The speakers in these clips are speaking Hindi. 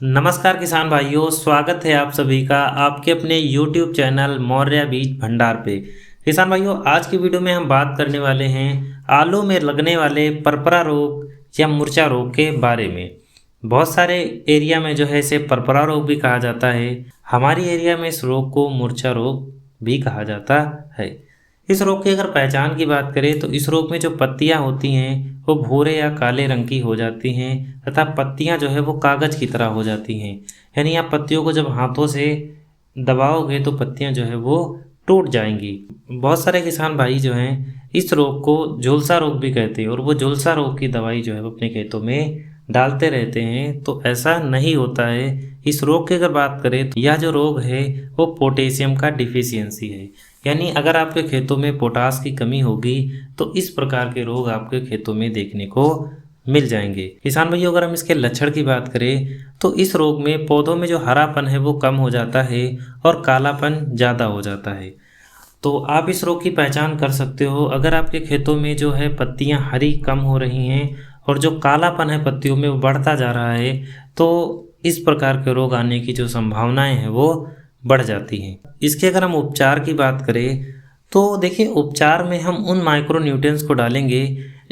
नमस्कार किसान भाइयों, स्वागत है आप सभी का आपके अपने YouTube चैनल मौर्य बीज भंडार पे। किसान भाइयों, आज की वीडियो में हम बात करने वाले हैं आलू में लगने वाले परपरा रोग या मुर्चा रोग के बारे में। बहुत सारे एरिया में जो है इसे परपरा रोग भी कहा जाता है। हमारी एरिया में इस रोग को मुर्चा रोग भी कहा जाता है। इस रोग की अगर पहचान की बात करें तो इस रोग में जो पत्तियां होती हैं वो भूरे या काले रंग की हो जाती हैं तथा पत्तियां जो है वो कागज की तरह हो जाती हैं। यानी आप पत्तियों को जब हाथों से दबाओगे तो पत्तियां जो है वो टूट जाएंगी। बहुत सारे किसान भाई जो हैं इस रोग को झुलसा रोग भी कहते हैं और वो झुलसा रोग की दवाई जो है वो अपने खेतों में डालते रहते हैं, तो ऐसा नहीं होता है। इस रोग की अगर बात करें तो यह जो रोग है वो पोटेशियम का डिफिशियंसी है। यानी अगर आपके खेतों में पोटास की कमी होगी तो इस प्रकार के रोग आपके खेतों में देखने को मिल जाएंगे। किसान भाइयों, अगर हम इसके लक्षण की बात करें तो इस रोग में पौधों में जो हरापन है वो कम हो जाता है और कालापन ज़्यादा हो जाता है। तो आप इस रोग की पहचान कर सकते हो अगर आपके खेतों में जो है पत्तियां हरी कम हो रही हैं और जो कालापन है पत्तियों में वो बढ़ता जा रहा है, तो इस प्रकार के रोग आने की जो संभावनाएं हैं वो बढ़ जाती हैं। इसके अगर हम उपचार की बात करें तो देखिए, उपचार में हम उन माइक्रो न्यूट्रिएंट्स को डालेंगे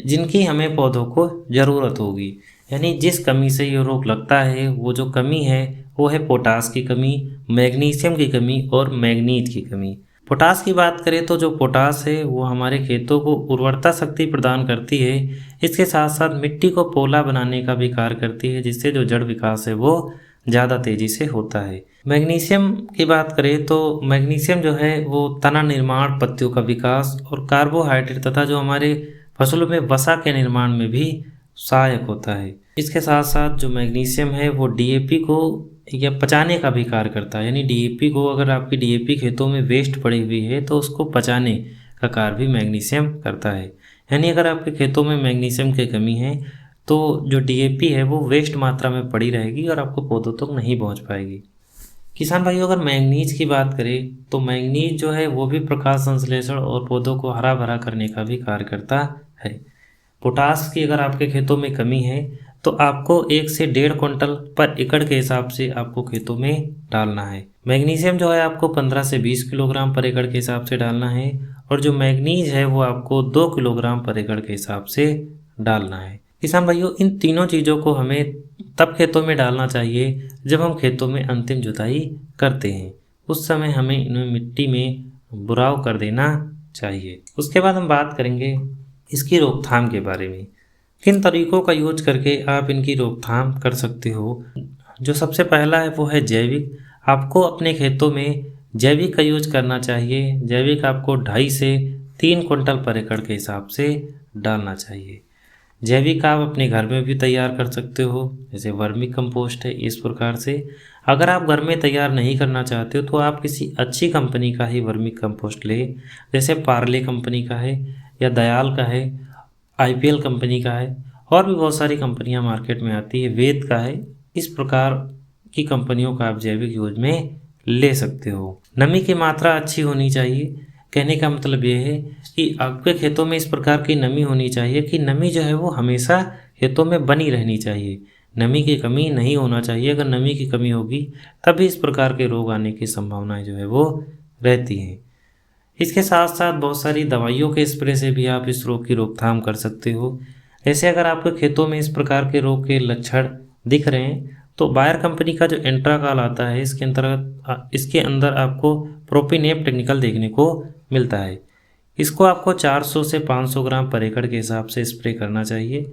जिनकी हमें पौधों को ज़रूरत होगी। यानी जिस कमी से ये रोग लगता है वो जो कमी है वो है पोटास की कमी, मैग्नीशियम की कमी और मैग्नीज की कमी। पोटास की बात करें तो जो पोटास है वो हमारे खेतों को उर्वरता शक्ति प्रदान करती है। इसके साथ साथ मिट्टी को पोला बनाने का भी कार्य करती है, जिससे जो जड़ विकास है वो ज़्यादा तेज़ी से होता है। मैग्नीशियम की बात करें तो मैग्नीशियम जो है वो तना निर्माण, पत्तियों का विकास और कार्बोहाइड्रेट तथा जो हमारे फसलों में वसा के निर्माण में भी सहायक होता है। इसके साथ साथ जो मैग्नीशियम है वो डीएपी को या पचाने का भी कार्य करता है। यानी डीएपी को, अगर आपकी डीएपी खेतों में वेस्ट पड़ी हुई है तो उसको पचाने का कार्य भी मैग्नीशियम करता है। यानी अगर आपके खेतों में मैग्नीशियम की कमी है तो जो डीएपी है वो वेस्ट मात्रा में पड़ी रहेगी और आपको पौधों तक नहीं पहुंच पाएगी। किसान भाइयों, अगर मैंगनीज की बात करें तो मैंगनीज जो है वो भी प्रकाश संश्लेषण और पौधों को हरा भरा करने का भी कार्य करता है। पोटास की अगर आपके खेतों में कमी है तो आपको 1 से 1.5 क्विंटल पर एकड़ के हिसाब से आपको खेतों में डालना है। मैग्नीशियम जो है आपको 15 से 20 किलोग्राम पर एकड़ के हिसाब से डालना है और जो मैग्नीज है वो आपको 2 किलोग्राम पर एकड़ के हिसाब से डालना है। किसान भाइयों, इन तीनों चीज़ों को हमें तब खेतों में डालना चाहिए जब हम खेतों में अंतिम जुताई करते हैं। उस समय हमें इन्हें मिट्टी में बुराव कर देना चाहिए। उसके बाद हम बात करेंगे इसकी रोकथाम के बारे में। किन तरीकों का यूज करके आप इनकी रोकथाम कर सकते हो। जो सबसे पहला है वो है जैविक। आपको अपने खेतों में जैविक का यूज करना चाहिए। जैविक आपको 2.5 से 3 क्विंटल पर एकड़ के हिसाब से डालना चाहिए। जैविक आप अपने घर में भी तैयार कर सकते हो, जैसे वर्मी कंपोस्ट है। इस प्रकार से अगर आप घर में तैयार नहीं करना चाहते हो तो आप किसी अच्छी कंपनी का ही वर्मी कंपोस्ट ले, जैसे पार्ले कंपनी का है या दयाल का है, आईपीएल कंपनी का है और भी बहुत सारी कंपनियां मार्केट में आती है, वेद का है। इस प्रकार की कंपनियों का आप जैविक यूज में ले सकते हो। नमी की मात्रा अच्छी होनी चाहिए। कहने का मतलब ये है कि आपके खेतों में इस प्रकार की नमी होनी चाहिए कि नमी जो है वो हमेशा खेतों में बनी रहनी चाहिए। नमी की कमी नहीं होना चाहिए। अगर नमी की कमी होगी तभी इस प्रकार के रोग आने की संभावनाएं जो है वो रहती हैं। इसके साथ साथ बहुत सारी दवाइयों के स्प्रे से भी आप इस रोग की रोकथाम कर सकते हो। ऐसे अगर आपके खेतों में इस प्रकार के रोग के लक्षण दिख रहे हैं तो बायर कंपनी का जो एंट्राकाल आता है इसके अंदर आपको प्रोपिनेप टेक्निकल देखने को मिलता है। इसको आपको 400 से 500 ग्राम पर एकड़ के हिसाब से स्प्रे करना चाहिए।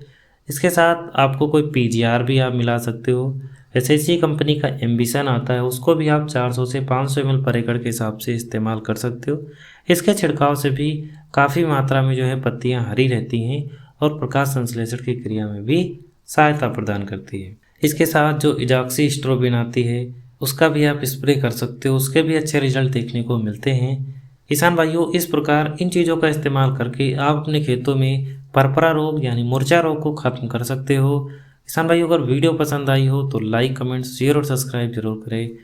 इसके साथ आपको कोई पीजीआर भी आप मिला सकते हो। एसएससी कंपनी का एम्बिशन आता है, उसको भी आप 400 से 500 ml पर एकड़ के हिसाब से इस्तेमाल कर सकते हो। इसके छिड़काव से भी काफ़ी मात्रा में जो है पत्तियां हरी रहती हैं और प्रकाश संश्लेषण की क्रिया में भी सहायता प्रदान करती है। इसके साथ जो इजॉक्सी स्ट्रोबिन आती है उसका भी आप स्प्रे कर सकते हो, उसके भी अच्छे रिजल्ट देखने को मिलते हैं। किसान भाइयों, इस प्रकार इन चीज़ों का इस्तेमाल करके आप अपने खेतों में परपरा रोग यानी मुर्चा रोग को खत्म कर सकते हो। किसान भाइयों, अगर वीडियो पसंद आई हो तो लाइक, कमेंट, शेयर और सब्सक्राइब जरूर करें।